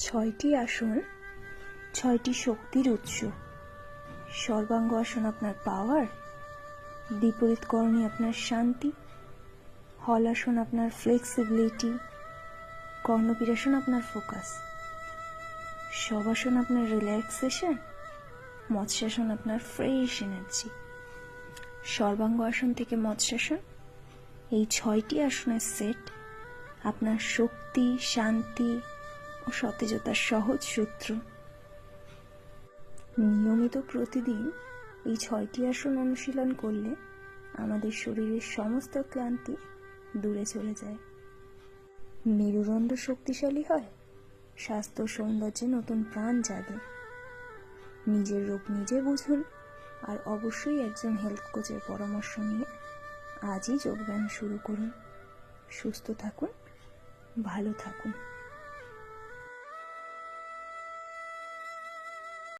ছয়টি আসন, ছয়টি শক্তির উৎস। সর্বাঙ্গ আসন আপনার পাওয়ার, বিপরীত করণী আপনার শান্তি, হল আসন আপনার ফ্লেক্সিবিলিটি, কর্ণপীরাসন আপনার ফোকাস, শবাসন আপনার রিল্যাক্সেশন, মৎস্যাসন আপনার ফ্রেশ এনার্জি। সর্বাঙ্গ আসন থেকে মৎস্যাসন, এই 6টি আসনের সেট আপনার শক্তি, শান্তি ও সতেজতার সহজ সূত্র। নিয়মিত প্রতিদিন এই 6টি আসন অনুশীলন করলে আমাদের শরীরের সমস্ত ক্লান্তি দূরে চলে যায়। মেরুদণ্ড শক্তিশালী হয়, স্বাস্থ্য সৌন্দর্যে নতুন প্রাণ জাগে। নিজের রোগ নিজে বুঝুন, আর অবশ্যই একজন হেলথ কোচের পরামর্শ নিয়ে আজই যোগব্যায়াম শুরু করুন। সুস্থ থাকুন, ভালো থাকুন।